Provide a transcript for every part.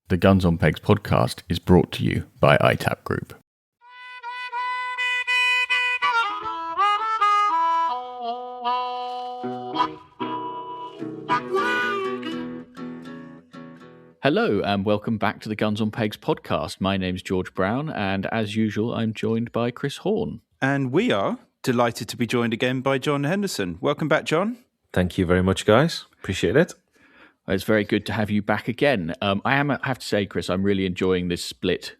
The Guns on Pegs podcast is brought to you by ITAP Group. Hello and welcome back to the Guns on Pegs podcast. My name's George Brown and as usual I'm joined by Chris Horn. And we are delighted to be joined again by John Henderson. Welcome back, John. Thank you very much, guys. Appreciate it. It's very good to have you back again. I have to say, Chris, I'm really enjoying this split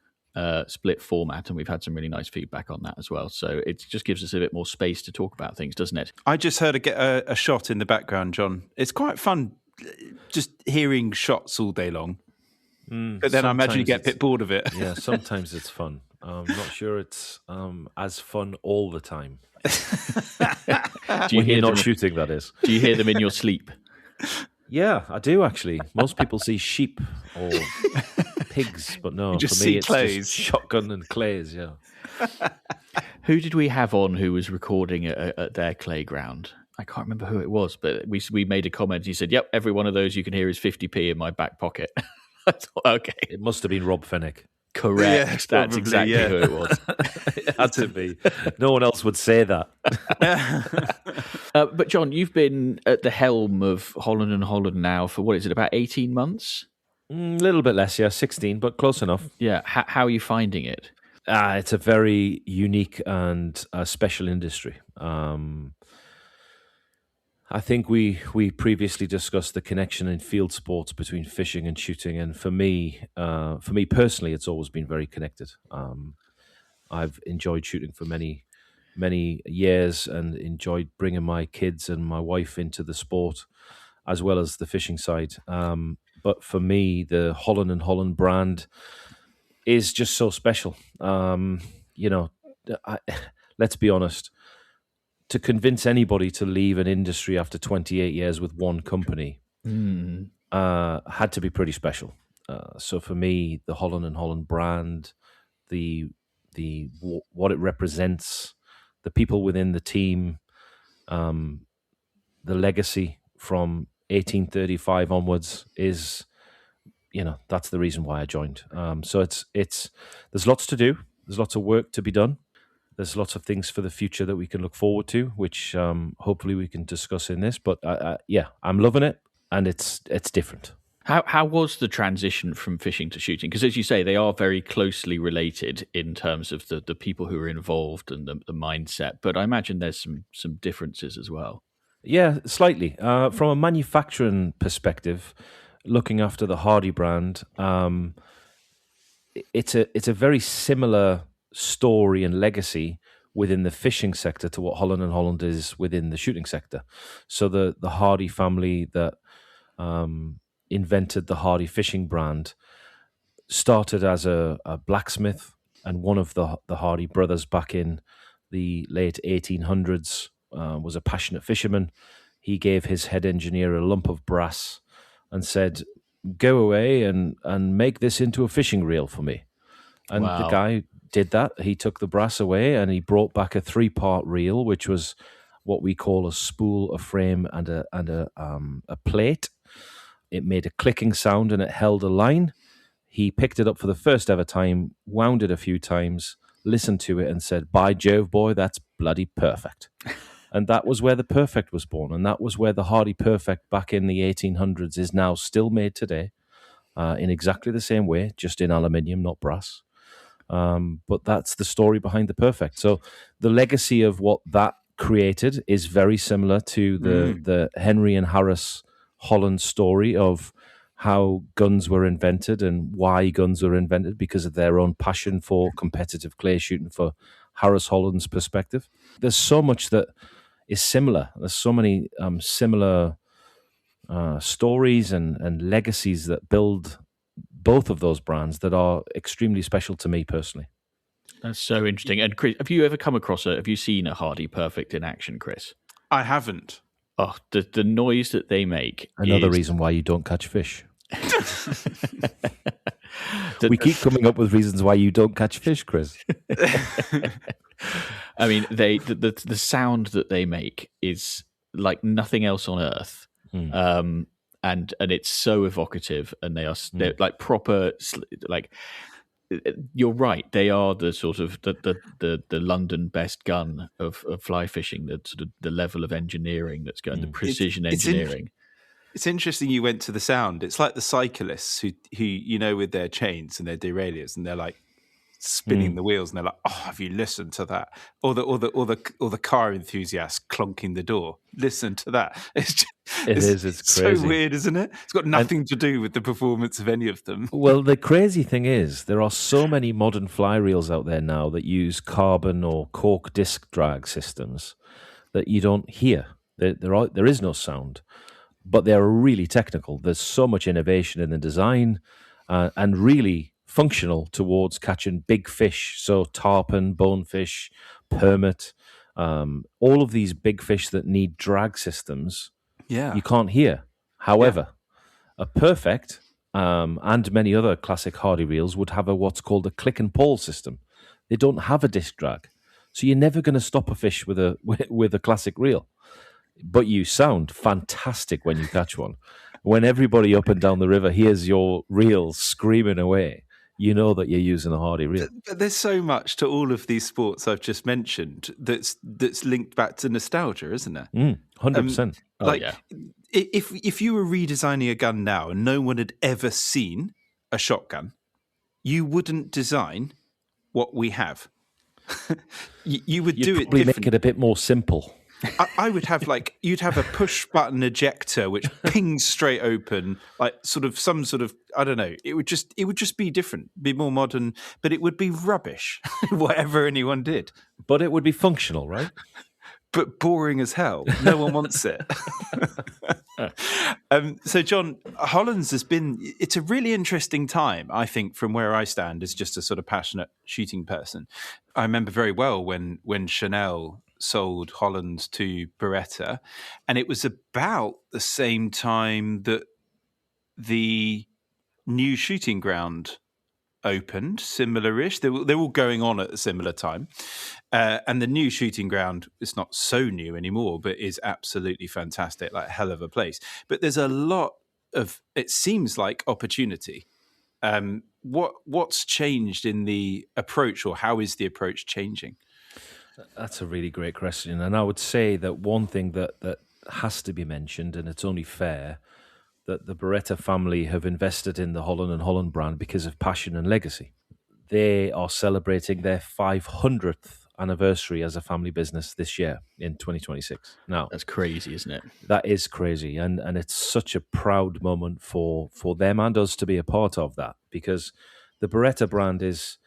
format, and we've had some really nice feedback on that as well. So it just gives us a bit more space to talk about things, doesn't it? I just heard a shot in the background, John. It's quite fun just hearing shots all day long. But then I imagine you get a bit bored of it. Yeah, sometimes it's fun. I'm not sure it's as fun all the time. Do you hear not shooting, that is. Do you hear them in your sleep? Yeah, I do actually. Most people see sheep or pigs, but no, you just for me see it's clays. just shotgun and clays, yeah. Who did we have on who was recording at their clay ground? I can't remember who it was, but we made a comment. He said, yep, every one of those you can hear is 50p in my back pocket. I thought, okay. It must have been Rob Fennick. Correct. Yeah, That's probably, exactly who it was. It had to be. No one else would say that. But John, you've been at the helm of Holland Holland now for, what is it, about 18 months? A little bit less, yeah, 16, but close enough. Yeah. How are you finding it? It's a very unique and special industry. I think we previously discussed the connection in field sports between fishing and shooting, and for me personally, it's always been very connected. I've enjoyed shooting for many years and enjoyed bringing my kids and my wife into the sport, as well as the fishing side. But for me, the Holland Holland brand is just so special. Let's be honest. To convince anybody to leave an industry after 28 years with one company had to be pretty special. So for me, the Holland Holland brand, the what it represents, the people within the team, the legacy from 1835 onwards is, that's the reason why I joined. So it's there's lots to do. There's lots of work to be done. There's lots of things for the future that we can look forward to, which hopefully we can discuss in this. But I'm loving it, and it's different. How was the transition from fishing to shooting? Because as you say, they are very closely related in terms of the people who are involved and the mindset. But I imagine there's some differences as well. Yeah, slightly. From a manufacturing perspective, looking after the Hardy brand, it's a very similar story and legacy within the fishing sector to what Holland Holland is within the shooting sector. So the Hardy family that invented the Hardy fishing brand started as a blacksmith, and one of the Hardy brothers back in the late 1800s was a passionate fisherman. He gave his head engineer a lump of brass and said, go away and make this into a fishing reel for me. And Wow. The guy did that. He took the brass away and he brought back a 3-part reel, which was what we call a spool, a frame, and a plate. It made a clicking sound and it held a line. He picked it up for the first ever time, wound it a few times, listened to it, and said, "By Jove, boy, that's bloody perfect." And that was where the Perfect was born, and that was where the Hardy Perfect back in the 1800s is now still made today, in exactly the same way, just in aluminium, not brass. But that's the story behind the Perfect. So the legacy of what that created is very similar to the Henry and Harris Holland story of how guns were invented and why guns were invented, because of their own passion for competitive clay shooting for Harris Holland's perspective. There's so much that is similar. There's so many similar stories and legacies that build both of those brands that are extremely special to me personally. That's so interesting. And Chris, have you ever come across have you seen a Hardy Perfect in action, Chris? I haven't. Oh, the noise that they make. Another reason why you don't catch fish. We keep coming up with reasons why you don't catch fish, Chris. I mean, the sound that they make is like nothing else on earth. And and it's so evocative, and they're like proper, like, you're right. They are the sort of the London best gun of fly fishing. The sort of the level of engineering that's going, the precision engineering. It's interesting you went to the sound. It's like the cyclists who with their chains and their derailleurs, and they're like spinning the wheels, and they're like, "Oh, have you listened to that?" Or the car enthusiast clonking the door. Listen to that. It's crazy. So weird, isn't it? It's got nothing to do with the performance of any of them. Well, the crazy thing is, there are so many modern fly reels out there now that use carbon or cork disc drag systems that you don't hear. There is no sound, but they're really technical. There's so much innovation in the design, and really functional towards catching big fish. So tarpon, bonefish, permit, all of these big fish that need drag systems, you can't hear. However, a perfect and many other classic hardy reels would have what's called a click and pull system. They don't have a disc drag, so you're never going to stop a fish with a classic reel. But you sound fantastic when you catch one. When everybody up and down the river hears your reel screaming away, you know that you're using a hardy reel. But there's so much to all of these sports I've just mentioned that's linked back to nostalgia, isn't there? 100%. If you were redesigning a gun now and no one had ever seen a shotgun, you wouldn't design what we have. You'd do it probably different. make it a bit more simple. I would have you'd have a push button ejector which pings straight open, like some sort of, I don't know. It would just be different, be more modern, but it would be rubbish, whatever anyone did. But it would be functional, right? But boring as hell. No one wants it. So, John, Holland's it's a really interesting time, I think, from where I stand as just a sort of passionate shooting person. I remember very well when Chanel sold Holland to Beretta, and it was about the same time that the new shooting ground opened, similar-ish. They're all going on at a similar time. And the new shooting ground is not so new anymore, but is absolutely fantastic, like a hell of a place. But there's a lot of, it seems like, opportunity. What's changed in the approach, or how is the approach changing? That's a really great question. And I would say that one thing that has to be mentioned, and it's only fair, that the Beretta family have invested in the Holland Holland brand because of passion and legacy. They are celebrating their 500th anniversary as a family business this year in 2026. Now, that's crazy, isn't it? That is crazy. And it's such a proud moment for them and us to be a part of that, because the Beretta brand is,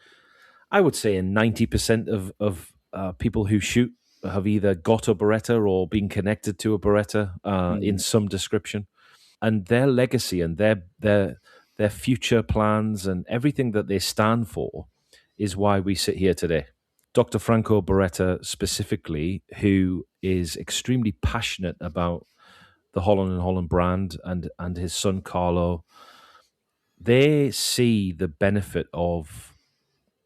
I would say, in 90% of people who shoot have either got a Beretta or been connected to a Beretta in some description. And their legacy and their future plans and everything that they stand for is why we sit here today. Dr. Franco Beretta specifically, who is extremely passionate about the Holland Holland brand, and his son Carlo, they see the benefit of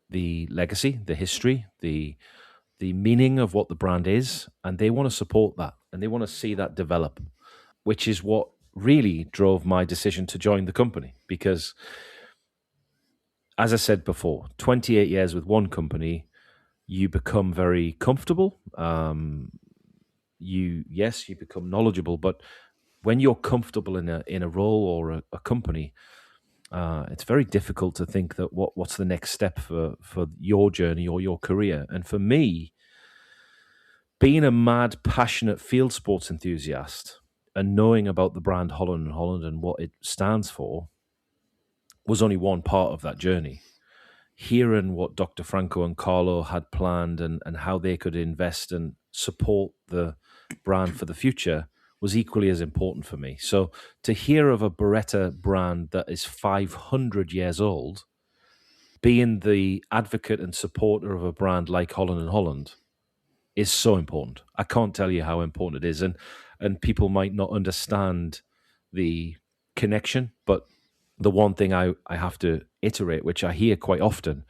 the legacy, the history, the meaning of what the brand is, and they want to support that, and they want to see that develop, which is what really drove my decision to join the company. Because, as I said before, 28 years with one company, you become very comfortable. You become knowledgeable, but when you're comfortable in a role or a company, it's very difficult to think that what's the next step for your journey or your career. And for me, being a mad, passionate field sports enthusiast and knowing about the brand Holland Holland and what it stands for was only one part of that journey. Hearing what Dr. Franco and Carlo had planned and how they could invest and support the brand for the future was equally as important for me. So to hear of a Beretta brand that is 500 years old, being the advocate and supporter of a brand like Holland Holland is so important. I can't tell you how important it is. And people might not understand the connection, but the one thing I have to iterate, which I hear quite often,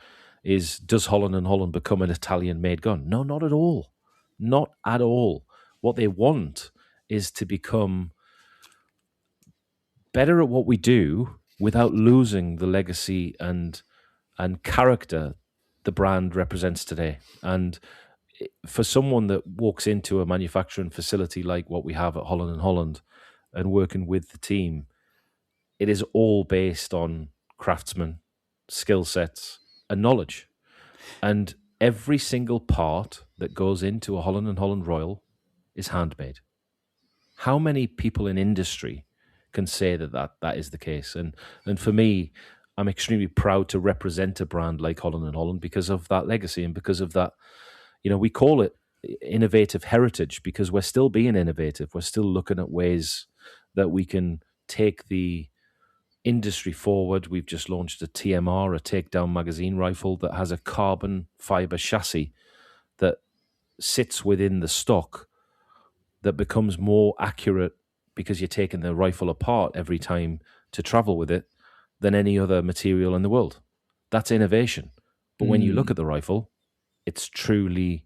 is, does Holland Holland become an Italian-made gun? No, not at all. Not at all. What they want is to become better at what we do without losing the legacy and character the brand represents today. And for someone that walks into a manufacturing facility like what we have at Holland Holland and working with the team, it is all based on craftsmen, skill sets, and knowledge. And every single part that goes into a Holland Holland Royal is handmade. How many people in industry can say that is the case? And for me, I'm extremely proud to represent a brand like Holland Holland because of that legacy and because of that. We call it innovative heritage because we're still being innovative. We're still looking at ways that we can take the industry forward. We've just launched a TMR, a takedown magazine rifle that has a carbon fiber chassis that sits within the stock that becomes more accurate because you're taking the rifle apart every time to travel with it than any other material in the world. That's innovation. But when you look at the rifle, it's truly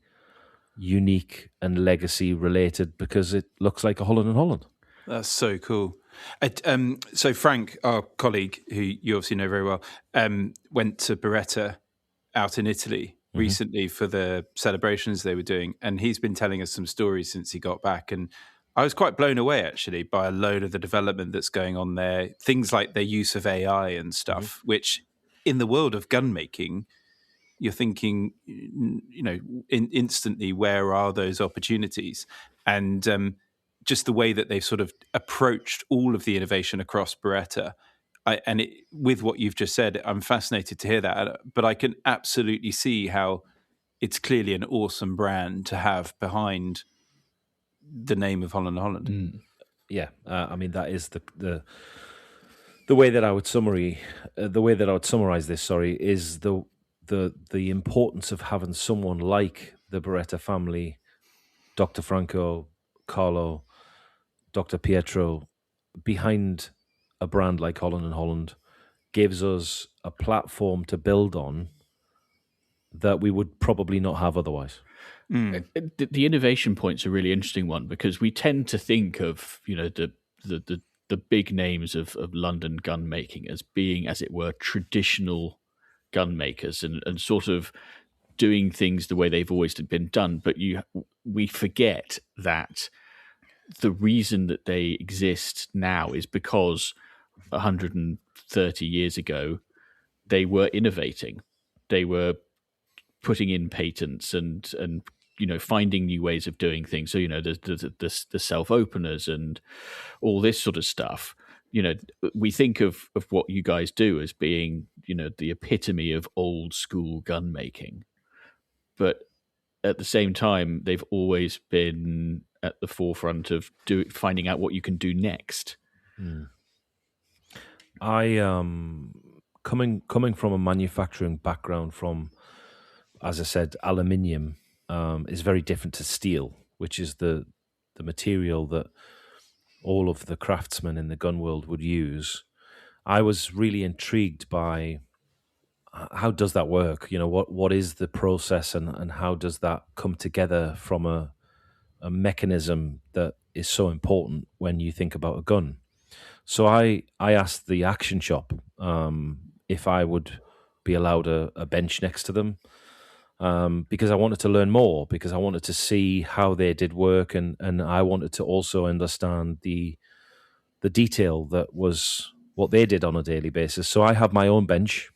unique and legacy related because it looks like a Holland Holland. That's so cool. So Frank, our colleague, who you obviously know very well, went to Beretta out in Italy recently for the celebrations they were doing, and he's been telling us some stories since he got back. And I was quite blown away, actually, by a load of the development that's going on there. Things like their use of AI and stuff, which in the world of gun making, you're thinking, instantly, where are those opportunities? And just the way that they've sort of approached all of the innovation across Beretta. With what you've just said, I'm fascinated to hear that. But I can absolutely see how it's clearly an awesome brand to have behind the name of Holland Holland. Yeah, I mean that is the way that I would summarize this. Sorry, is the importance of having someone like the Beretta family, Dr. Franco, Carlo, Dr. Pietro, behind a brand like Holland Holland gives us a platform to build on that we would probably not have otherwise. The innovation point's a really interesting one because we tend to think of the big names of London gun making as being, as it were, traditional gun makers and sort of doing things the way they've always been done. But we forget that the reason that they exist now is because 130 years ago they were innovating. They were putting in patents and finding new ways of doing things. So the self openers and all this sort of stuff. We think of what you guys do as being the epitome of old school gun making, but at the same time they've always been at the forefront of finding out what you can do next. I coming from a manufacturing background from, as I said, aluminium is very different to steel, which is the material that all of the craftsmen in the gun world would use. I was really intrigued by how does that work? What is the process and how does that come together from a mechanism that is so important when you think about a gun. So I asked the action shop if I would be allowed a bench next to them because I wanted to learn more, because I wanted to see how they did work, and I wanted to also understand the detail that was what they did on a daily basis. So I have my own bench,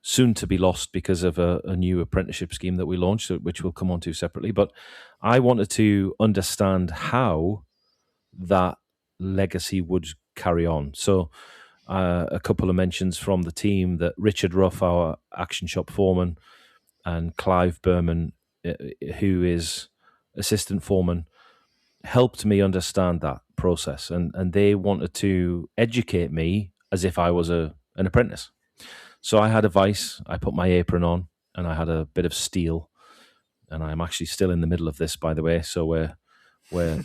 soon to be lost because of a new apprenticeship scheme that we launched, which we'll come on to separately. But I wanted to understand how that legacy would carry on. So a couple of mentions from the team that Richard Ruff, our action shop foreman, and Clive Berman, who is assistant foreman, helped me understand that process. And they wanted to educate me as if I was an apprentice. So I had a vise, I put my apron on, and I had a bit of steel. And I'm actually still in the middle of this, by the way, so where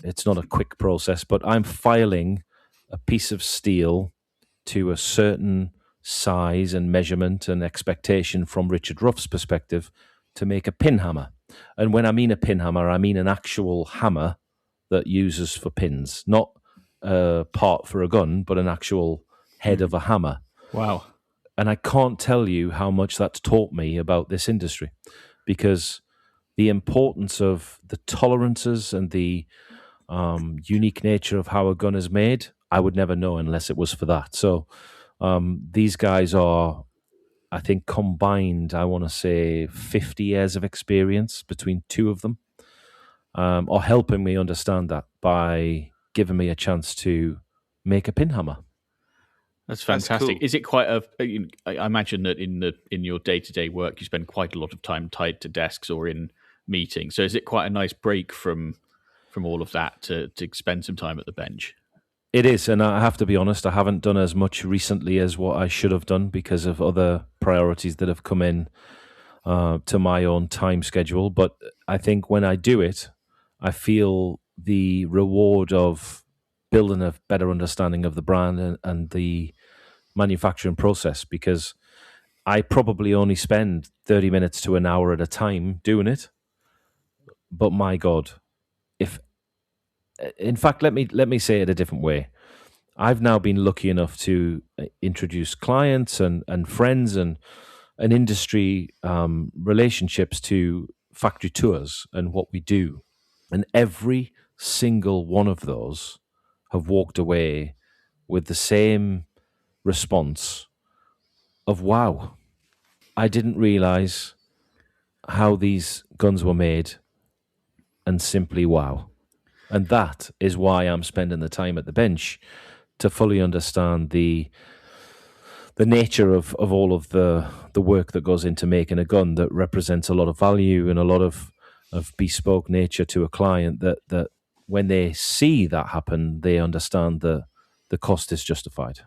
it's not a quick process, but I'm filing a piece of steel to a certain size and measurement and expectation from Richard Ruff's perspective to make a pin hammer. And when I mean a pin hammer, I mean an actual hammer that uses for pins, not a part for a gun, but an actual head of a hammer. Wow. And I can't tell you how much that's taught me about this industry, because the importance of the tolerances and the unique nature of how a gun is made, I would never know unless it was for that. So these guys are, I think, combined, I want to say 50 years of experience between two of them, are helping me understand that by giving me a chance to make a pin hammer. That's fantastic. cool. Is it quite I imagine that in your day-to-day work, you spend quite a lot of time tied to desks or in meetings. So is it quite a nice break from all of that to spend some time at the bench? It is, and I have to be honest, I haven't done as much recently as what I should have done because of other priorities that have come in to my own time schedule. But I think when I do it, I feel the reward of building a better understanding of the brand and the manufacturing process, because I probably only spend 30 minutes to an hour at a time doing it. But my God, in fact, let me say it a different way. I've now been lucky enough to introduce clients and friends and industry relationships to factory tours and what we do. And every single one of those have walked away with the same response of, wow, I didn't realize how these guns were made, and simply wow. And that is why I'm spending the time at the bench, to fully understand the nature of all of the work that goes into making a gun that represents a lot of value and a lot of bespoke nature to a client, that when they see that happen, they understand the cost is justified.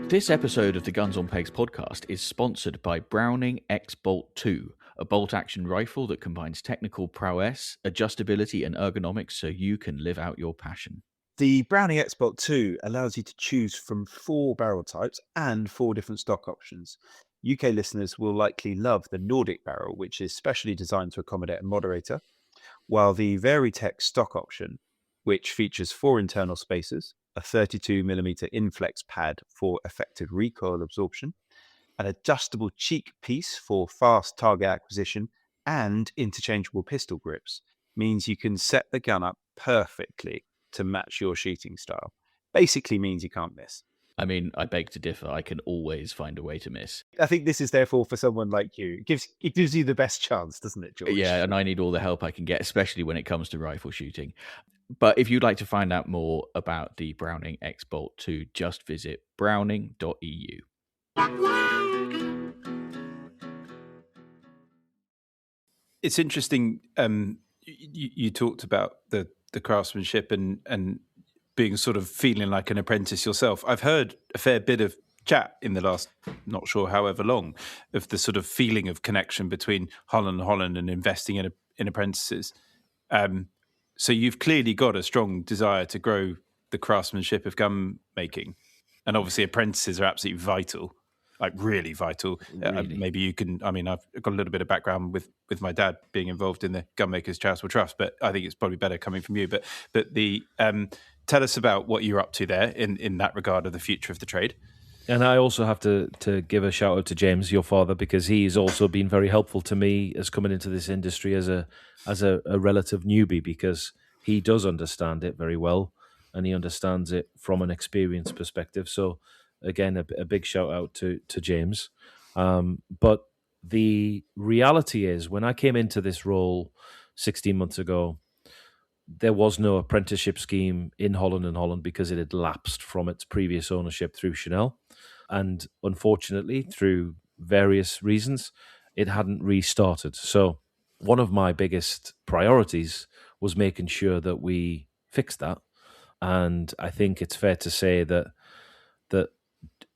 This episode of the Guns on Pegs podcast is sponsored by Browning X Bolt 2, a bolt-action rifle that combines technical prowess, adjustability, and ergonomics so you can live out your passion. The Browning X Bolt 2 allows you to choose from 4 barrel types and 4 different stock options. UK listeners will likely love the Nordic barrel, which is specially designed to accommodate a moderator, while the Veritech stock option, which features 4 internal spacers, a 32mm inflex pad for effective recoil absorption, an adjustable cheek piece for fast target acquisition, and interchangeable pistol grips, means you can set the gun up perfectly to match your shooting style. Basically means you can't miss. I mean, I beg to differ. I can always find a way to miss. I think this is therefore for someone like you. It gives you the best chance, doesn't it, George? Yeah, and I need all the help I can get, especially when it comes to rifle shooting. But if you'd like to find out more about the Browning X Bolt 2, just visit browning.eu. It's interesting. You talked about the craftsmanship and being sort of feeling like an apprentice yourself. I've heard a fair bit of chat in the last, not sure however long, of the sort of feeling of connection between Holland Holland and investing in apprentices. So you've clearly got a strong desire to grow the craftsmanship of gun making, and obviously apprentices are absolutely vital. Like really vital. Really? Maybe you can. I mean, I've got a little bit of background with my dad being involved in the Gunmakers Charitable Trust, but I think it's probably better coming from you. But the tell us about what you're up to there in that regard of the future of the trade. And I also have to give a shout out to James, your father, because he's also been very helpful to me as coming into this industry as a relative newbie, because he does understand it very well and he understands it from an experience perspective. So again, a big shout out to James. But the reality is, when I came into this role 16 months ago, there was no apprenticeship scheme in Holland and Holland because it had lapsed from its previous ownership through Chanel. And unfortunately, through various reasons, it hadn't restarted. So one of my biggest priorities was making sure that we fixed that. And I think it's fair to say that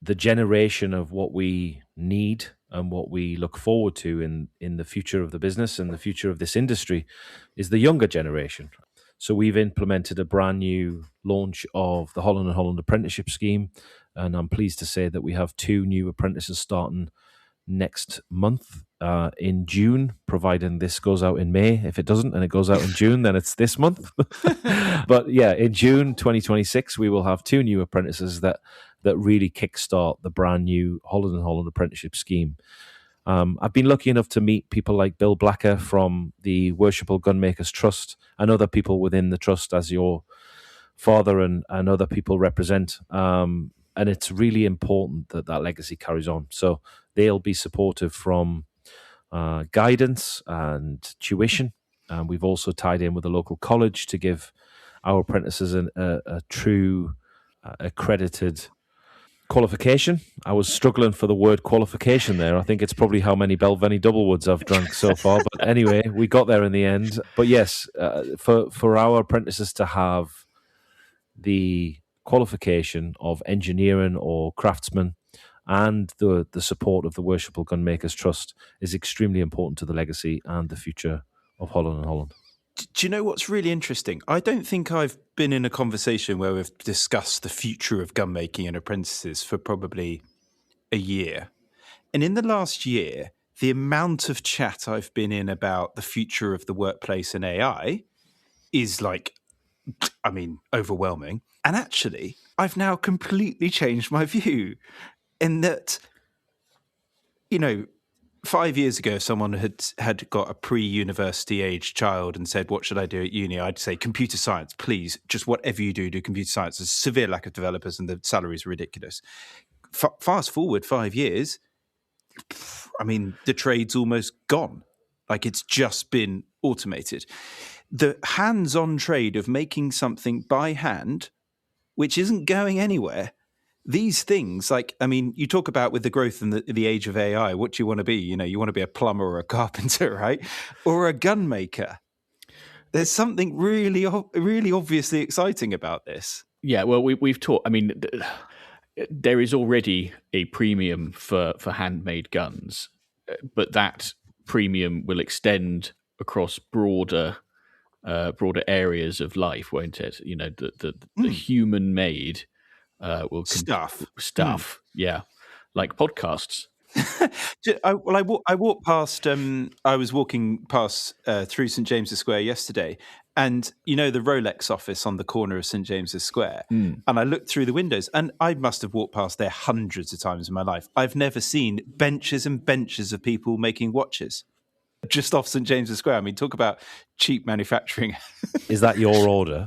the generation of what we need and what we look forward to in the future of the business and the future of this industry is the younger generation. So we've implemented a brand new launch of the Holland and Holland apprenticeship scheme, and I'm pleased to say that we have 2 new apprentices starting next month in June, providing this goes out in May. If it doesn't and it goes out in June, then it's this month. But yeah, in June 2026, we will have 2 new apprentices that really kickstart the brand new Holland Holland apprenticeship scheme. I've been lucky enough to meet people like Bill Blacker from the Worshipful Gunmakers Trust and other people within the trust, as your father and other people represent. And it's really important that legacy carries on. So they'll be supportive from guidance and tuition. We've also tied in with a local college to give our apprentices a true accredited qualification. I was struggling for the word qualification there. I think it's probably how many Belvenny Doublewoods I've drunk so far. But anyway, we got there in the end. But yes, for our apprentices to have the qualification of engineering or craftsman and the support of the Worshipful Gunmakers Trust is extremely important to the legacy and the future of Holland and Holland. Do you know what's really interesting? I don't think I've been in a conversation where we've discussed the future of gunmaking and apprentices for probably a year. And in the last year, the amount of chat I've been in about the future of the workplace and AI is overwhelming. And actually, I've now completely changed my view in that, 5 years ago, if someone had got a pre-university age child and said, what should I do at uni? I'd say computer science, please. Just whatever you do computer science. There's a severe lack of developers and the salaries are ridiculous. Fast forward 5 years, the trade's almost gone. Like, it's just been automated. The hands-on trade of making something by hand, which isn't going anywhere, these things, you talk about with the growth in the age of AI, what do you want to be? You want to be a plumber or a carpenter, right? Or a gunmaker. There's something really, really obviously exciting about this. Yeah, well, we've talked. There is already a premium for handmade guns, but that premium will extend across broader areas of life, won't it? The human-made will stuff. Yeah, like podcasts. I walked past. I was walking past through St James's Square yesterday, and the Rolex office on the corner of St James's Square. And I looked through the windows, and I must have walked past there hundreds of times in my life. I've never seen benches and benches of people making watches just off St James's Square. Talk about cheap manufacturing. Is that your order?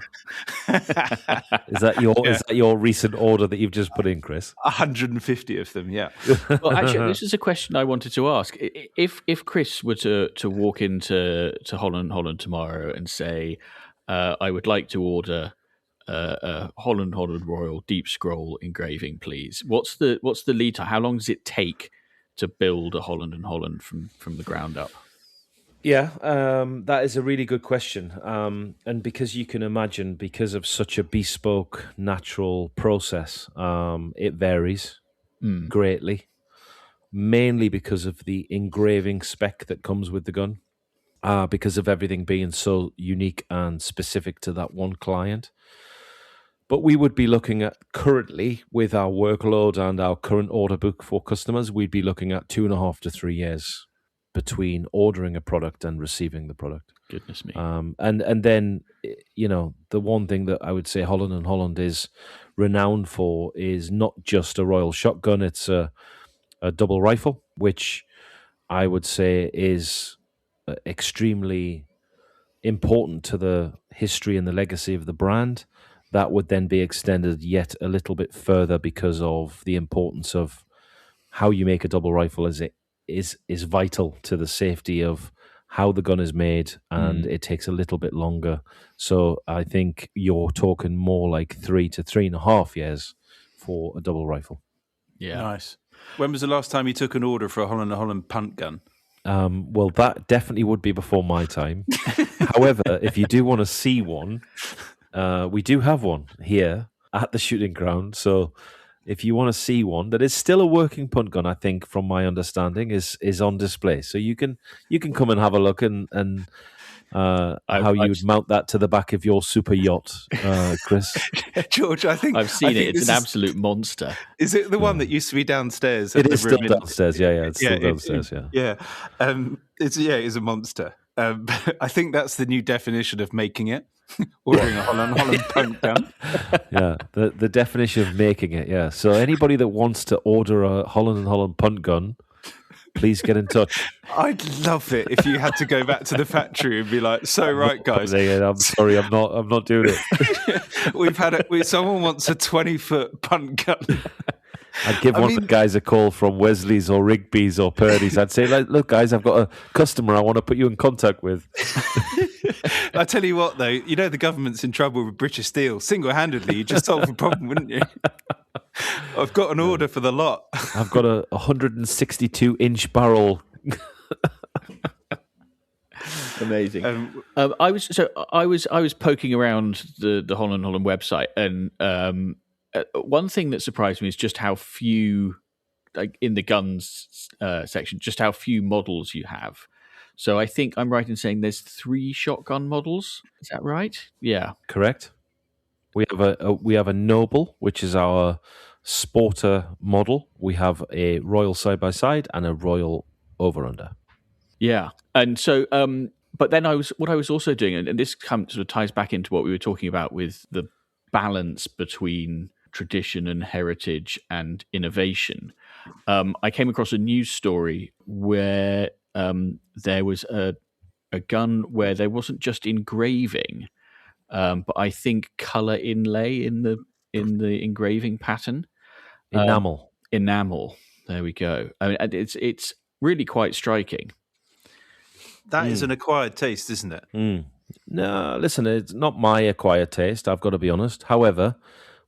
Is that your recent order that you've just put in, Chris? 150 of them, yeah. Well, actually, this is a question I wanted to ask. If Chris were to walk into Holland tomorrow and say, I would like to order a Holland Royal Deep Scroll engraving, please. What's the lead time? How long does it take to build a Holland from the ground up? Yeah, that is a really good question. And because you can imagine, because of such a bespoke, natural process, it varies greatly, mainly because of the engraving spec that comes with the gun, because of everything being so unique and specific to that one client. But we would be looking at currently, with our workload and our current order book for customers, we'd be looking at 2.5 to 3 years between ordering a product and receiving the product. Goodness me. And then, the one thing that I would say Holland and Holland is renowned for is not just a Royal shotgun, it's a double rifle, which I would say is extremely important to the history and the legacy of the brand. That would then be extended yet a little bit further because of the importance of how you make a double rifle as it is vital to the safety of how the gun is made, and it takes a little bit longer. So I think you're talking more like 3 to 3.5 years for a double rifle. Yeah. Nice. When was the last time you took an order for a Holland Holland punt gun? Well, that definitely would be before my time. However, if you do want to see one, we do have one here at the shooting ground. So if you want to see one that is still a working punt gun, I think, from my understanding, is on display. So you can come and have a look and how you would mount that to the back of your super yacht, Chris. George, I think I've seen it. It's an absolute monster. Is it the one that used to be downstairs? It is still downstairs. Yeah, it's still downstairs. Yeah. It is a monster. I think that's the new definition of making it. Ordering a Holland Holland punt gun. Yeah, the definition of making it. Yeah. So anybody that wants to order a Holland Holland punt gun, please get in touch. I'd love it if you had to go back to the factory and be like, "So right, guys, I'm sorry, I'm not doing it." Someone wants a 20-foot punt gun. I'd give one of the guys a call from Wesley's or Rigby's or Purdy's. I'd say, like, look, guys, I've got a customer I want to put you in contact with. I tell you what, though, you know the government's in trouble with British Steel. Single-handedly, you just solve the problem, wouldn't you? I've got an order for the lot. I've got a 162-inch barrel. Amazing. I was poking around the Holland Holland website, and one thing that surprised me is just how few, like in the guns section, just how few models you have. So I think I'm right in saying there's 3 shotgun models. Is that right? Yeah, correct. We have a Noble, which is our sporter model. We have a Royal side by side and a Royal over under. Yeah, and so but then what I was also doing, and this sort of ties back into what we were talking about with the balance between tradition and heritage and innovation. I came across a news story where there was a gun where there wasn't just engraving, but I think color inlay in the engraving pattern. Enamel. There we go. I mean, it's really quite striking. That is an acquired taste, isn't it? No, listen, it's not my acquired taste, I've got to be honest. However,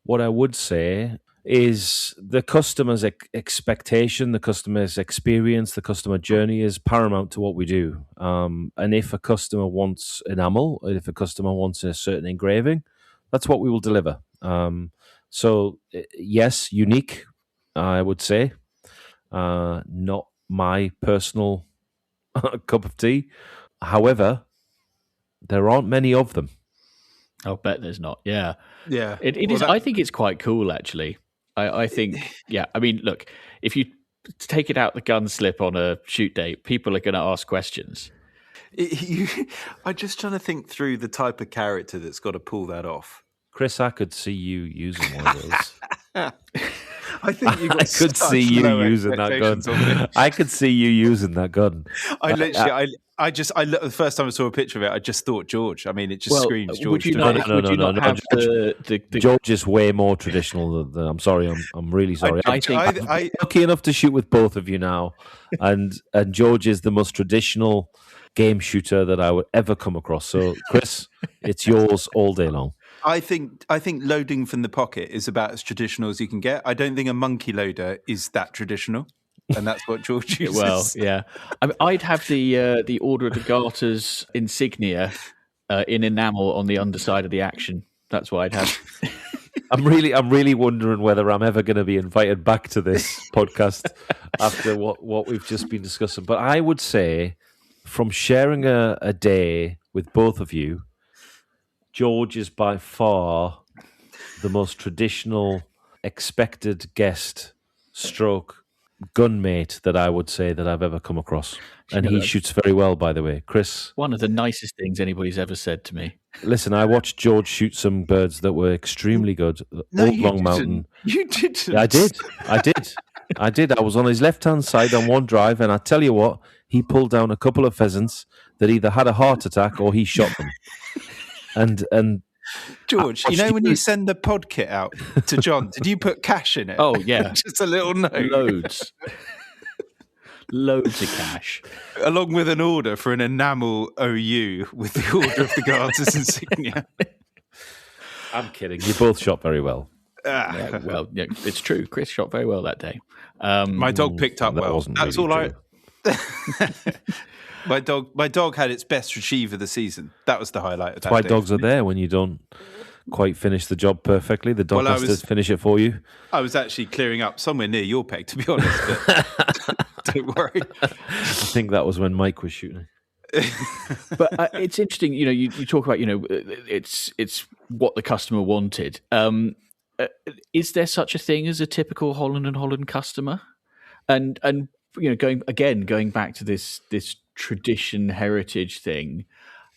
what I would say is the customer's expectation, the customer's experience, the customer journey is paramount to what we do. And if a customer wants enamel, if a customer wants a certain engraving, that's what we will deliver. So, yes, unique, I would say. Not my personal cup of tea. However, there aren't many of them. I'll bet there's not. Yeah. It is. I think it's quite cool, actually. I think, yeah. I mean, look, if you take it out the gun slip on a shoot date, people are going to ask questions. I'm just trying to think through the type of character that's got to pull that off. Chris, I could see you using one of those. I think you got I could see you using that gun. I could see you using that gun. I looked, the first time I saw a picture of it, I just thought George. I mean, it just screams George. Would you not have George is way more traditional than I'm sorry. I'm really sorry. I'm lucky enough to shoot with both of you now, and George is the most traditional game shooter that I would ever come across. So, Chris, it's yours all day long. I think loading from the pocket is about as traditional as you can get. I don't think a monkey loader is that traditional, and that's what George uses. Well, yeah, I'd have the Order of the Garter's insignia in enamel on the underside of the action. That's what I'd have. I'm really wondering whether I'm ever going to be invited back to this podcast after what we've just been discussing. But I would say, from sharing a day with both of you, George is by far the most traditional, expected guest stroke gunmate that I would say that I've ever come across. And he shoots very well, by the way. Chris? One of the nicest things anybody's ever said to me. Listen, I watched George shoot some birds that were extremely good. Old Long Mountain. You didn't. I did. I was on his left-hand side on one drive, and I tell you what, he pulled down a couple of pheasants that either had a heart attack or he shot them. And George, you know when you send the pod kit out to John, did you put cash in it? Oh, yeah. Just a little note. Loads of cash. Along with an order for an enamel OU with the Order of the Garter's insignia. I'm kidding. You both shot very well. Yeah, well, yeah, it's true. Chris shot very well that day. My dog picked up well. That's all true. My dog had its best retrieve of the season. That was the highlight of that. That's why day dogs are there when you don't quite finish the job perfectly. The dog has to finish it for you. I was actually clearing up somewhere near your peg, to be honest. But don't worry. I think that was when Mike was shooting. But it's interesting, you talk about, it's what the customer wanted. Is there such a thing as a typical Holland and Holland customer? And going back to this tradition heritage thing,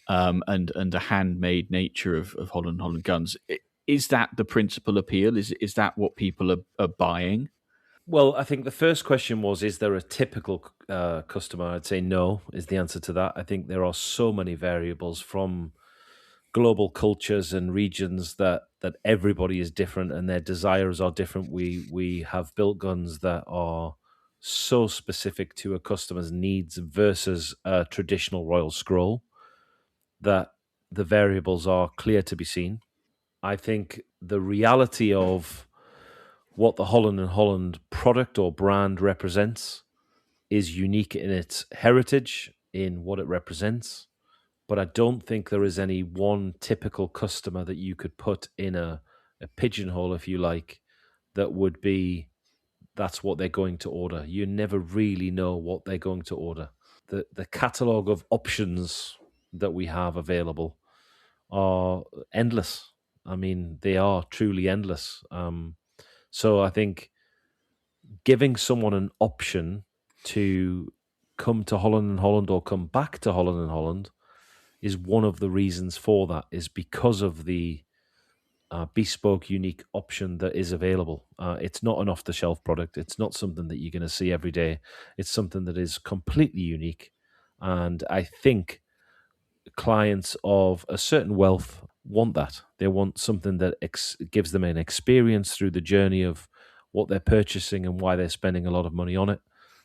and the handmade nature of Holland and Holland guns, is that the principal appeal? Is that what people are buying? Well, I think the first question was, is there a typical customer? I'd say no is the answer to that. I think there are so many variables from global cultures and regions that everybody is different and their desires are different. We have built guns that are so specific to a customer's needs versus a traditional Royal Scroll that the variables are clear to be seen. I think the reality of what the Holland and Holland product or brand represents is unique in its heritage, in what it represents. But I don't think there is any one typical customer that you could put in a pigeonhole, if you like, that would be, that's what they're going to order. You never really know what they're going to order. The catalogue of options that we have available are endless. I mean, they are truly endless. So I think giving someone an option to come to Holland and Holland or come back to Holland and Holland is one of the reasons for that, is because of the bespoke, unique option that is available. It's not an off-the-shelf product. It's not something that you're going to see every day. It's something that is completely unique. And I think clients of a certain wealth want that. They want something that gives them an experience through the journey of what they're purchasing and why they're spending a lot of money on it.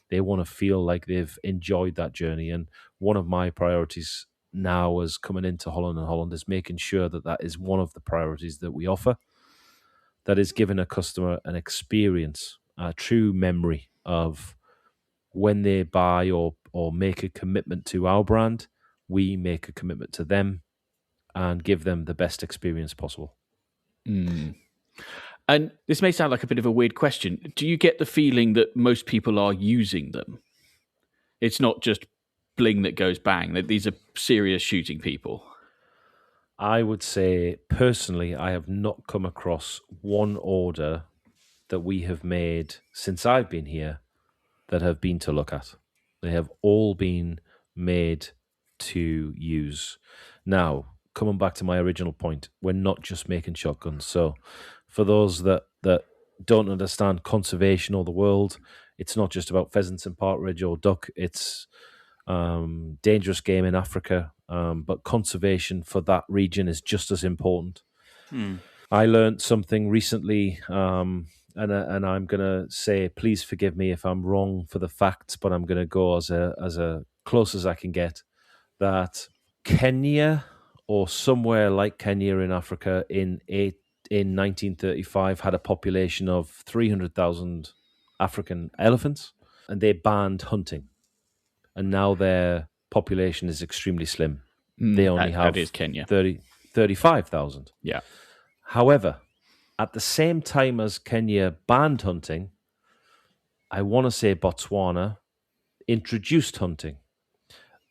They want to feel like they've enjoyed that journey. And one of my priorities now as coming into Holland and Holland is making sure that that is one of the priorities that we offer, that is giving a customer an experience, a true memory of when they buy or make a commitment to our brand, we make a commitment to them and give them the best experience possible. Mm. And this may sound like a bit of a weird question. Do you get the feeling that most people are using them? It's not just bling that goes bang, that these are serious shooting people. I would say, personally, I have not come across one order that we have made since I've been here that have been to look at. They have all been made to use. Now, coming back to my original point, we're not just making shotguns. So for those that don't understand conservation or the world, it's not just about pheasants and partridge or duck. It's dangerous game in Africa, but conservation for that region is just as important. I learned something recently, and I'm going to say, please forgive me if I'm wrong for the facts, but I'm going to go as a close as I can get, that Kenya or somewhere like Kenya in Africa in 1935 had a population of 300,000 African elephants, and they banned hunting. And now their population is extremely slim. They only have 35,000. Yeah. However, at the same time as Kenya banned hunting, I want to say Botswana introduced hunting.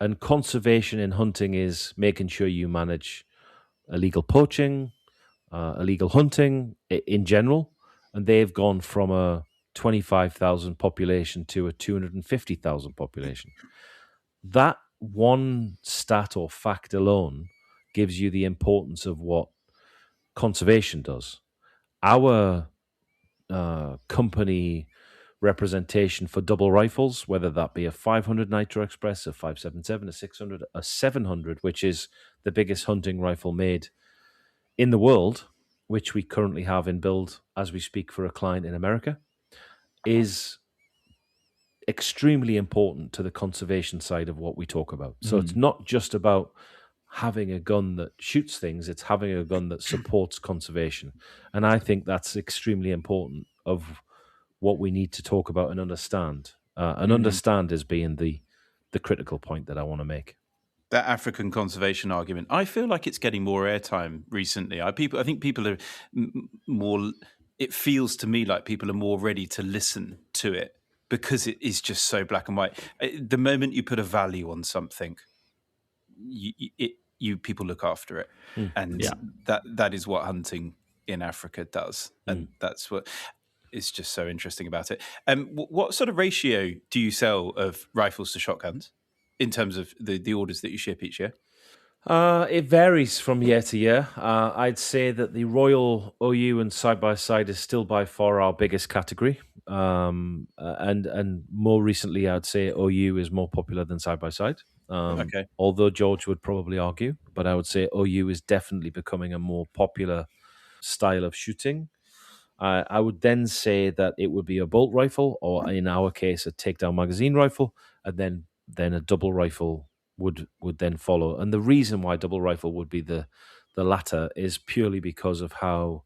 And conservation in hunting is making sure you manage illegal poaching, illegal hunting in general. And they've gone from a 25,000 population to a 250,000 population. That one stat or fact alone gives you the importance of what conservation does. Our company representation for double rifles, whether that be a 500 Nitro Express, a 577, a 600, a 700, which is the biggest hunting rifle made in the world, which we currently have in build as we speak for a client in America, is extremely important to the conservation side of what we talk about. So it's not just about having a gun that shoots things, it's having a gun that supports conservation. And I think that's extremely important of what we need to talk about and understand. Understand as being the critical point that I want to make. That African conservation argument, I feel like it's getting more airtime recently. I think people are more, it feels to me like people are more ready to listen to it because it is just so black and white. The moment you put a value on something, you people look after it, and that is what hunting in Africa does, and that's what is just so interesting about it. What sort of ratio do you sell of rifles to shotguns in terms of the orders that you ship each year? It varies from year to year. I'd say that the Royal OU and side-by-side is still by far our biggest category. And more recently, I'd say OU is more popular than side-by-side. Okay. Although George would probably argue, but I would say OU is definitely becoming a more popular style of shooting. I would then say that it would be a bolt rifle, or in our case, a takedown magazine rifle, and then a double rifle would then follow. And the reason why double rifle would be the latter is purely because of how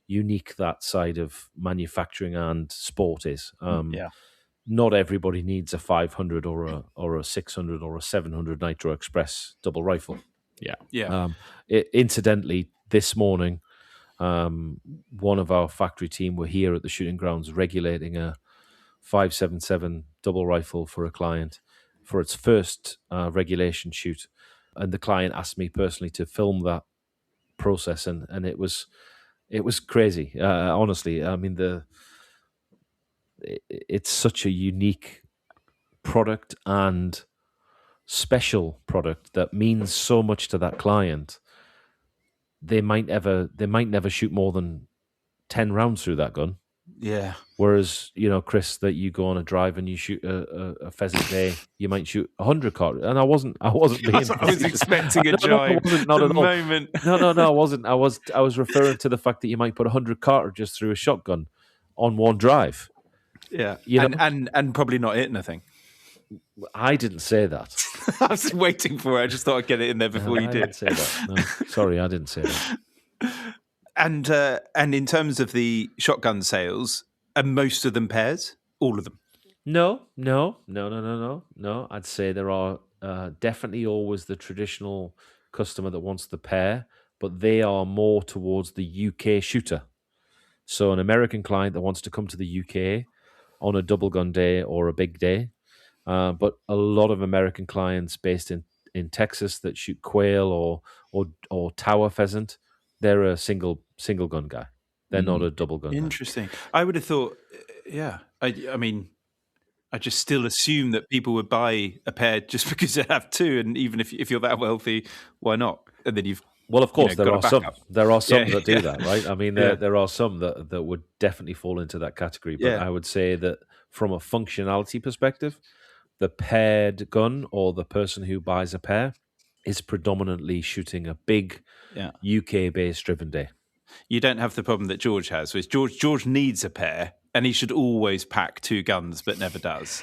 unique that side of manufacturing and sport is. Not everybody needs a 500 or a 600 or a 700 Nitro Express double rifle. Incidentally, this morning, one of our factory team were here at the shooting grounds regulating a 5.77 double rifle for a client for its first regulation shoot, and the client asked me personally to film that process, and it was crazy. Honestly, I mean it's such a unique product and special product that means so much to that client. They might never shoot more than 10 rounds through that gun. Yeah. Whereas, Chris, that you go on a drive and you shoot a pheasant day, you might shoot 100 cartridges. And I wasn't being. I was expecting a jibe. Not at all. Moment. No, I wasn't. I was referring to the fact that you might put 100 cartridges through a shotgun on one drive. Yeah, and probably not hit anything. I didn't say that. I was waiting for it. I just thought I'd get it in there before you did. I didn't say that. No, sorry, I didn't say that. And in terms of the shotgun sales, are most of them pairs? All of them? No. I'd say there are definitely always the traditional customer that wants the pair, but they are more towards the UK shooter. So an American client that wants to come to the UK on a double gun day or a big day, but a lot of American clients based in Texas that shoot quail or tower pheasant, they're a single gun guy. They're not a double gun guy. Interesting. I would have thought, I mean, I just still assume that people would buy a pair just because they have two, and even if you're that wealthy, why not? And then well, of course, there are some. There are some that do that, right? I mean, there are some that would definitely fall into that category. But I would say that from a functionality perspective, the paired gun or the person who buys a pair is predominantly shooting a big UK-based driven day. You don't have the problem that George has, which George needs a pair, and he should always pack two guns, but never does.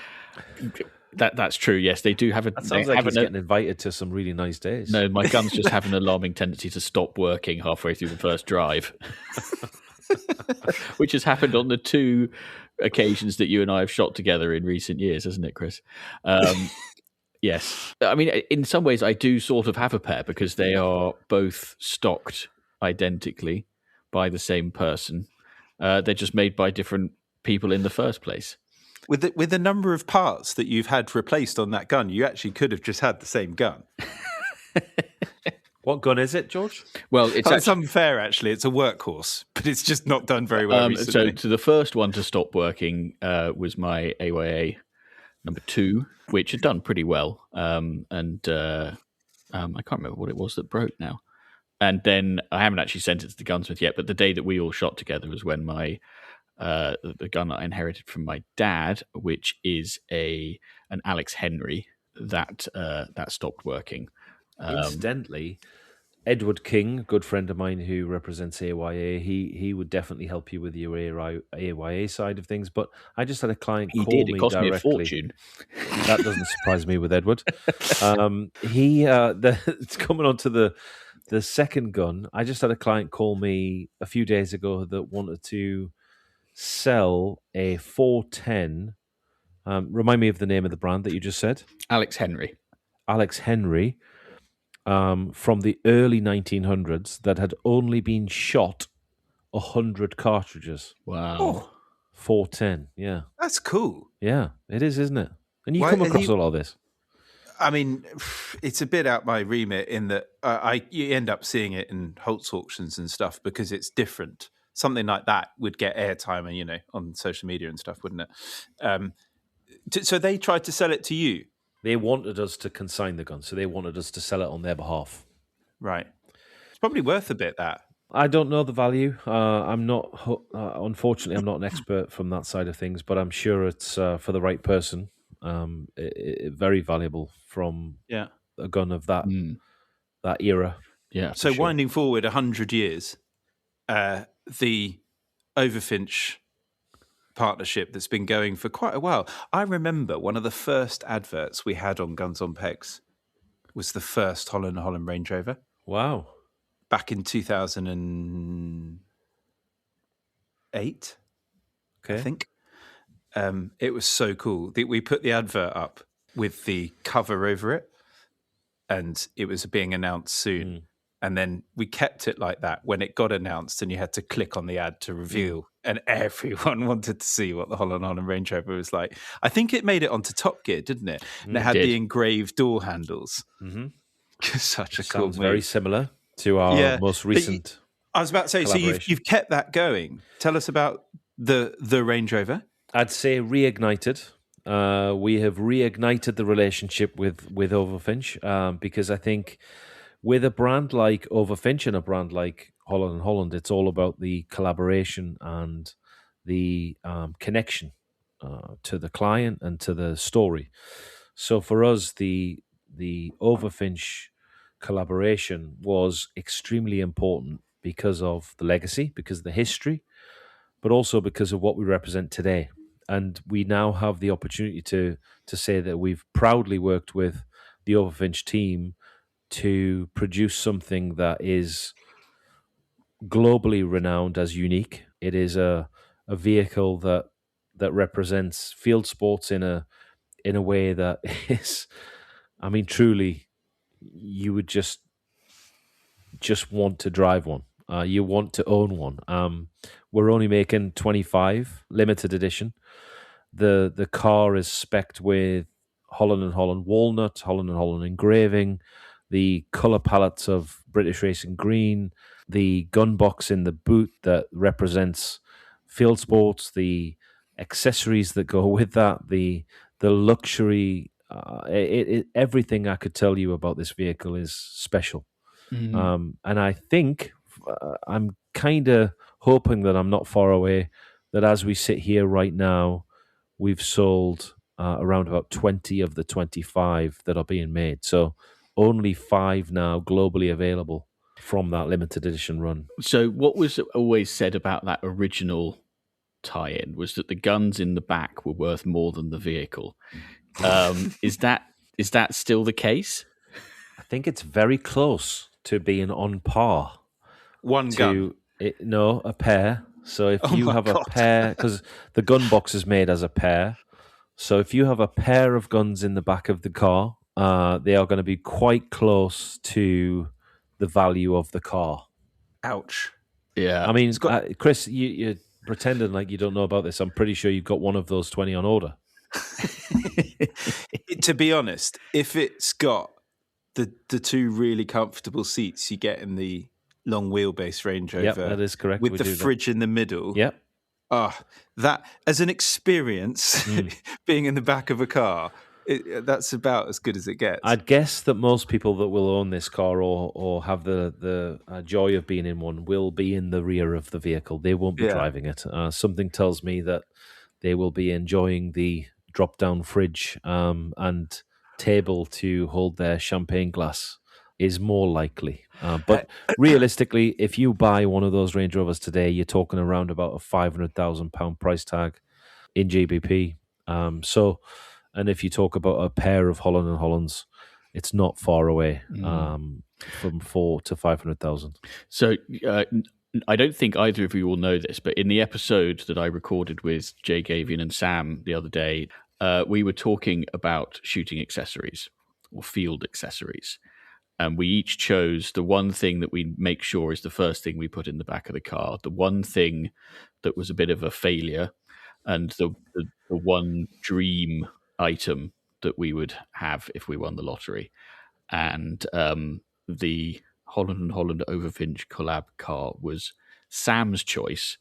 That's true. Yes, they do have a. That sounds like he's getting invited to some really nice days. No, my guns just have an alarming tendency to stop working halfway through the first drive, which has happened on the two occasions that you and I have shot together in recent years, hasn't it, Chris? Yes. I mean, in some ways, I do sort of have a pair because they are both stocked identically by the same person. They're just made by different people in the first place. With the number of parts that you've had replaced on that gun, you actually could have just had the same gun. What gun is it, George? Well, it's unfair, actually. It's a workhorse, but it's just not done very well recently. So the first one to stop working was my AYA number 2, which had done pretty well. And I can't remember what it was that broke now. And then I haven't actually sent it to the gunsmith yet, but the day that we all shot together was when my the gun that I inherited from my dad, which is an Alex Henry, that stopped working. Incidentally, Edward King, a good friend of mine who represents AYA, he would definitely help you with your AYA side of things. But I just had a client call me directly. It cost me a fortune. That doesn't surprise me with Edward. It's coming on to the second gun. I just had a client call me a few days ago that wanted to sell a 410. Remind me of the name of the brand that you just said. Alex Henry. From the early 1900s that had only been shot 100 cartridges. Wow. Oh. 410, yeah. That's cool. Yeah, it is, isn't it? And you come across all of this. I mean, it's a bit out my remit in that you end up seeing it in Holtz auctions and stuff because it's different. Something like that would get airtime, and on social media and stuff, wouldn't it? So they tried to sell it to you, They wanted us to consign the gun, so they wanted us to sell it on their behalf. right? It's probably worth a bit, that. I don't know the value. I'm not, unfortunately, I'm not an expert from that side of things, but I'm sure it's for the right person. Very valuable from Yeah. a gun of that era. Yeah. So for sure. winding forward 100 years, the Overfinch partnership that's been going for quite a while. I remember one of the first adverts we had on Guns on Pegs was the first Holland Holland Range Rover Wow. back in 2008, Okay. I think. It was so cool. We put the advert up with the cover over it, and it was being announced soon. And then we kept it like that when it got announced, and you had to click on the ad to reveal, and everyone wanted to see what the Holland Holland Range Rover was like. I think it made it onto Top Gear, didn't it? And it had the engraved door handles. Mm-hmm. Such a Sounds cool very move. similar to our most recent. I was about to say, so you've kept that going. Tell us about the Range Rover. I'd say reignited. We have reignited the relationship with Overfinch because I think with a brand like Overfinch and a brand like Holland Holland, it's all about the collaboration and the connection to the client and to the story. So for us, the Overfinch collaboration was extremely important because of the legacy, because of the history, but also because of what we represent today. And we now have the opportunity to say that we've proudly worked with the Overfinch team to produce something that is globally renowned as unique. It is a vehicle that represents field sports in a way that is, I mean, truly, you would just want to drive one. You want to own one. We're only making 25 limited edition. The car is specced with Holland Holland walnut, Holland Holland engraving, the colour palettes of British Racing Green, the gun box in the boot that represents field sports, the accessories that go with that, the luxury. Everything I could tell you about this vehicle is special. Mm-hmm. And I think I'm kind of hoping that I'm not far away, that as we sit here right now, we've sold around about 20 of the 25 that are being made. So only 5 now globally available from that limited edition run. So what was always said about that original tie-in was that the guns in the back were worth more than the vehicle. Is that still the case? I think it's very close to being on par. One gun? No, a pair. So if you have a pair, because the gun box is made as a pair. So if you have a pair of guns in the back of the car, they are going to be quite close to the value of the car. Ouch. Yeah. I mean, Chris, you're pretending like you don't know about this. I'm pretty sure you've got one of those 20 on order. To be honest, if it's got the 2 really comfortable seats you get in the long wheelbase Range Rover, Yep, that is correct. with the fridge in the middle. Yep. That as an experience, being in the back of a car, that's about as good as it gets. I'd guess that most people that will own this car or have the joy of being in one will be in the rear of the vehicle. They won't be driving it. Something tells me that they will be enjoying the drop-down fridge and table to hold their champagne glass is more likely. But realistically, if you buy one of those Range Rovers today, you're talking around about a £500,000 price tag in GBP. And if you talk about a pair of Holland and Hollands, it's not far away from 400,000 to 500,000. So I don't think either of you will know this, but in the episode that I recorded with Jay Gavian and Sam the other day, we were talking about shooting accessories or field accessories. And we each chose the one thing that we make sure is the first thing we put in the back of the car, the one thing that was a bit of a failure, and the one dream item that we would have if we won the lottery. And the Holland and Holland Overfinch collab car was Sam's choice,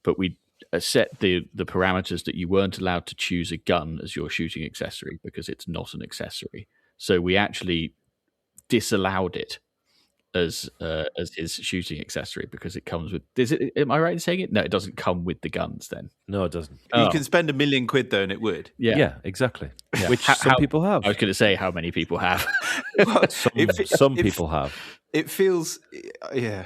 but we set the parameters that you weren't allowed to choose a gun as your shooting accessory because it's not an accessory. So we actually disallowed it as his shooting accessory because it comes with. Am I right in saying it? No, it doesn't come with the guns. Then No, it doesn't. You can spend £1 million though, and it would. Yeah, exactly. Yeah. Which some people have. I was going to say how many people have. Well, Some people have. It feels, yeah.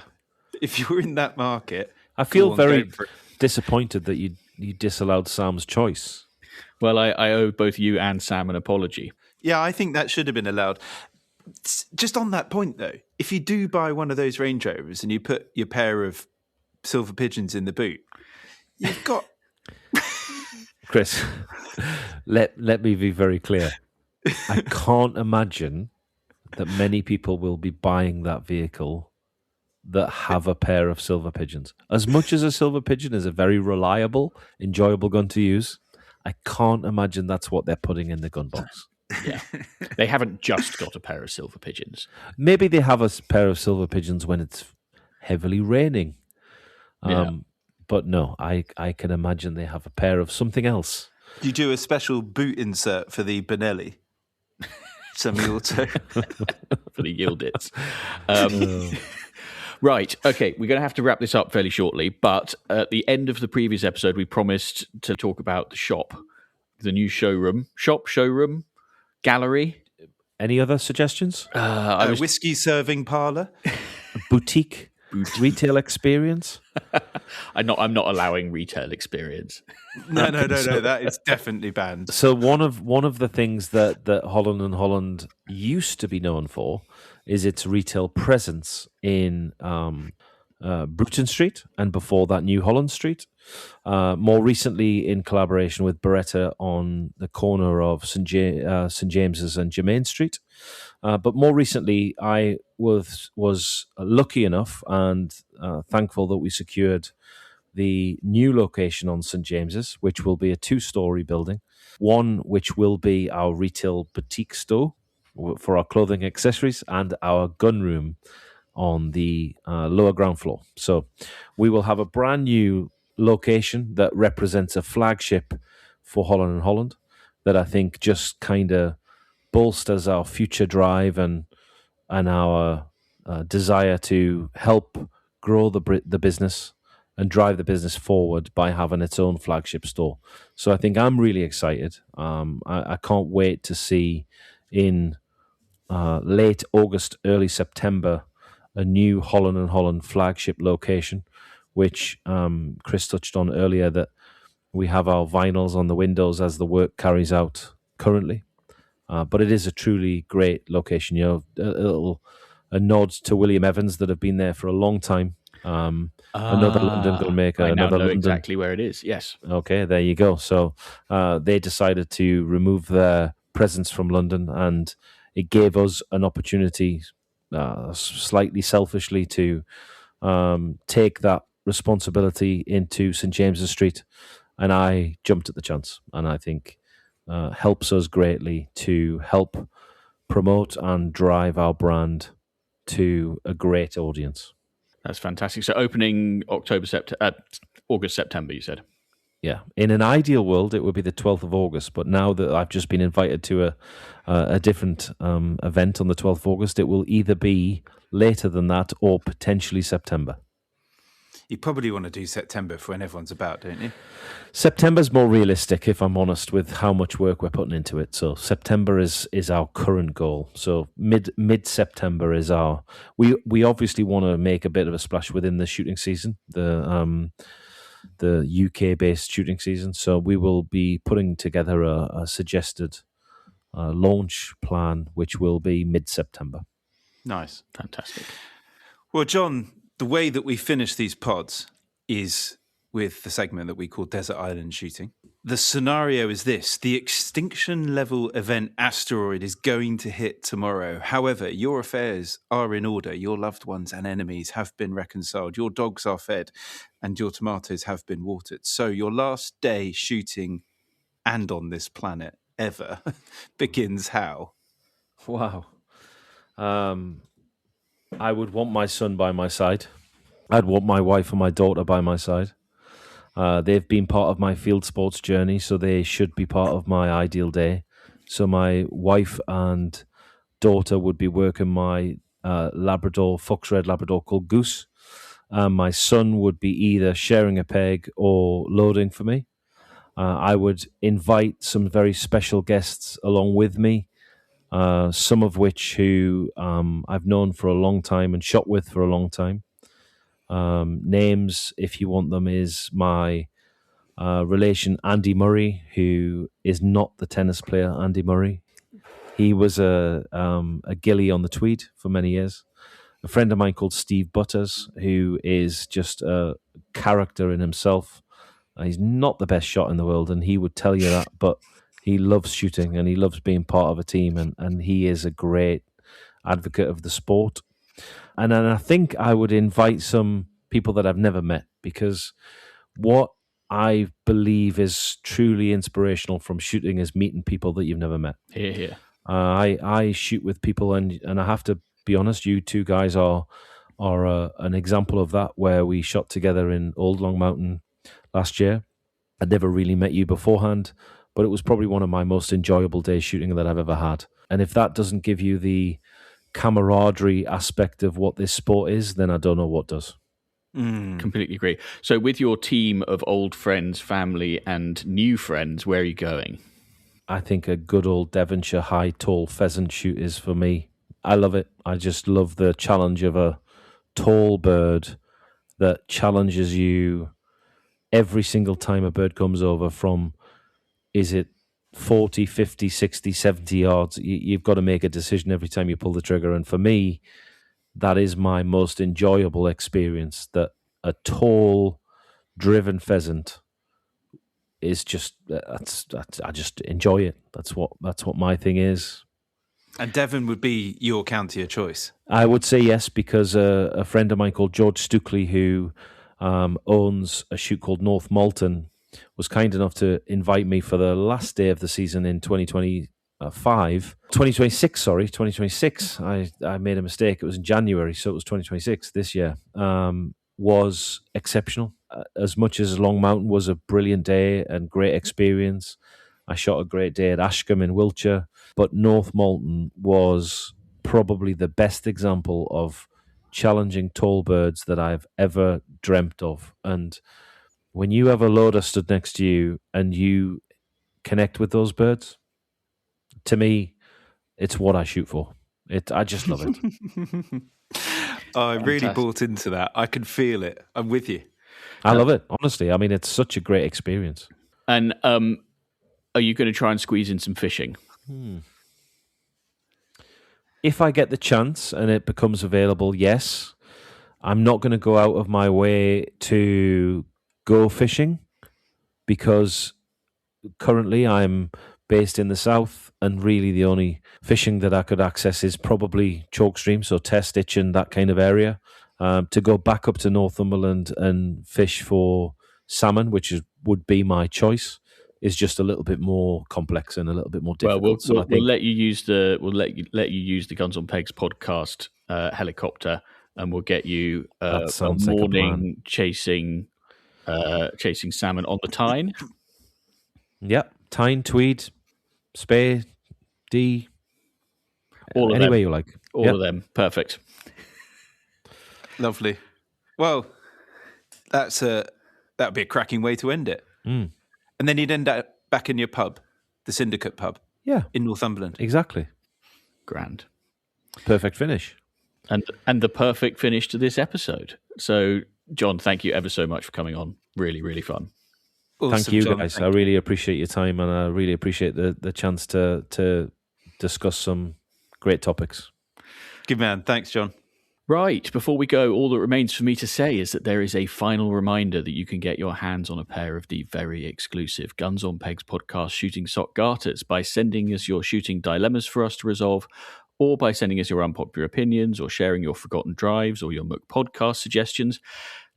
If you're in that market, I feel go on, very go for it. disappointed that you disallowed Sam's choice. Well, I owe both you and Sam an apology. Yeah, I think that should have been allowed. Just on that point, though, if you do buy one of those Range Rovers and you put your pair of silver pigeons in the boot, you've got. Chris, let me be very clear. I can't imagine that many people will be buying that vehicle that have a pair of silver pigeons. As much as a silver pigeon is a very reliable, enjoyable gun to use, I can't imagine that's what they're putting in the gun box. Yeah, they haven't just got a pair of silver pigeons. Maybe they have a pair of silver pigeons when it's heavily raining. But no, I can imagine they have a pair of something else. You do a special boot insert for the Benelli semi-auto. For the Yieldits. Right, okay, we're going to have to wrap this up fairly shortly, but at the end of the previous episode, we promised to talk about the shop, the new showroom, gallery. Any other suggestions? Whiskey serving parlour. Boutique retail experience? I'm not allowing retail experience. No. That is definitely banned. So one of the things that Holland and Holland used to be known for is its retail presence in Bruton Street, and before that, New Holland Street. More recently, in collaboration with Beretta on the corner of St. James's and Germain Street. But more recently, I was lucky enough and thankful that we secured the new location on St. James's, which will be a 2-story building. One which will be our retail boutique store for our clothing accessories, and our gun room on the lower ground floor. So we will have a brand new location that represents a flagship for Holland and Holland that I think just kind of bolsters our future drive and our desire to help grow the business and drive the business forward by having its own flagship store. So I think I'm really excited. I can't wait to see in late August, early September, a new Holland and Holland flagship location, which Chris touched on earlier, that we have our vinyls on the windows as the work carries out currently. But it is a truly great location. You know, a nod to William Evans that have been there for a long time. Another London gunmaker. I now another know London. exactly where it is. Yes. Okay, there you go. So they decided to remove their presence from London, and it gave us an opportunity, slightly selfishly, to take that responsibility into St. James's Street. And I jumped at the chance, and I think helps us greatly to help promote and drive our brand to a great audience. That's fantastic. So opening August, September, you said? Yeah. In an ideal world, it would be the 12th of August. But now that I've just been invited to a different event on the 12th of August, it will either be later than that or potentially September. You probably want to do September for when everyone's about, don't you? September's more realistic, if I'm honest, with how much work we're putting into it. So September is our current goal. So mid September is our. We obviously want to make a bit of a splash within the shooting season, the UK based shooting season. So we will be putting together a suggested launch plan, which will be mid September. Nice, fantastic. Well, John, the way that we finish these pods is with the segment that we call Desert Island Shooting. The scenario is this: the extinction level event asteroid is going to hit tomorrow. However, your affairs are in order. Your loved ones and enemies have been reconciled. Your dogs are fed and your tomatoes have been watered. So your last day shooting and on this planet ever begins how? Wow. I would want my son by my side. I'd want my wife and my daughter by my side. They've been part of my field sports journey, so they should be part of my ideal day. So my wife and daughter would be working my Labrador, fox red Labrador called Goose. My son would be either sharing a peg or loading for me. I would invite some very special guests along with me, some of which who I've known for a long time and shot with for a long time. Names, if you want them, is my relation Andy Murray, who is not the tennis player Andy Murray. He was a gillie on the Tweed for many years. A friend of mine called Steve Butters, who is just a character in himself. He's not the best shot in the world, and he would tell you that, but he loves shooting and he loves being part of a team, and he is a great advocate of the sport. And then I think I would invite some people that I've never met, because what I believe is truly inspirational from shooting is meeting people that you've never met. Here. I shoot with people, and I have to be honest, you two guys are an example of that, where we shot together in Old Long Mountain last year. I'd never really met you beforehand, but it was probably one of my most enjoyable days shooting that I've ever had. And if that doesn't give you the camaraderie aspect of what this sport is, then I don't know what does. Completely agree. So with your team of old friends, family, and new friends, where are you going? I think a good old Devonshire high tall pheasant shoot is for me. I love it. I just love the challenge of a tall bird that challenges you every single time a bird comes over from, is it 40, 50, 60, 70 yards? You've got to make a decision every time you pull the trigger. And for me, that is my most enjoyable experience, that a tall, driven pheasant is just, I just enjoy it. That's what my thing is. And Devon would be your county of choice? I would say yes, because a friend of mine called George Stuckley, who owns a shoot called North Malton, was kind enough to invite me for the last day of the season in 2026. I made a mistake. It was in January, so it was 2026 this year. Was exceptional. As much as Long Mountain was a brilliant day and great experience, I shot a great day at Ashcombe in Wiltshire, but North Malton was probably the best example of challenging tall birds that I've ever dreamt of. And when you have a loader stood next to you and you connect with those birds, to me, it's what I shoot for. I just love it. I really bought into that. I can feel it. I'm with you. I love it, honestly. I mean, it's such a great experience. And are you going to try and squeeze in some fishing? If I get the chance and it becomes available, yes. I'm not going to go out of my way to go fishing, because currently I'm based in the south, and really the only fishing that I could access is probably chalk stream, so Test, Itchen, that kind of area. To go back up to Northumberland and fish for salmon, which would be my choice, is just a little bit more complex and a little bit more difficult. Well, we'll let you use the Guns on Pegs podcast helicopter, and we'll get you a morning chasing salmon on the Tyne. Yep, Tyne, Tweed, Spey, Dee, all of any them. way you like. All of them, perfect. Lovely. Well, that would be a cracking way to end it. And then you'd end up back in your pub, the Syndicate pub, in Northumberland. Exactly. Grand. Perfect finish. And the perfect finish to this episode. So, John, thank you ever so much for coming on. Really, really fun. Awesome, thank you, John. guys. I really appreciate your time, and I really appreciate the chance to discuss some great topics. Good man. Thanks, John. Right, before we go, all that remains for me to say is that there is a final reminder that you can get your hands on a pair of the very exclusive Guns on Pegs podcast shooting sock garters by sending us your shooting dilemmas for us to resolve, or by sending us your unpopular opinions, or sharing your forgotten drives, or your MOOC podcast suggestions.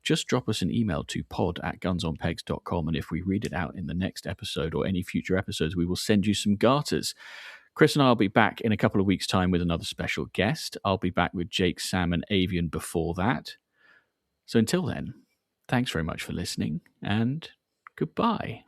just drop us an email to pod@gunsonpegs.com, and if we read it out in the next episode or any future episodes, we will send you some garters. Chris and I will be back in a couple of weeks' time with another special guest. I'll be back with Jake, Sam, and Avian before that. So until then, thanks very much for listening, and goodbye.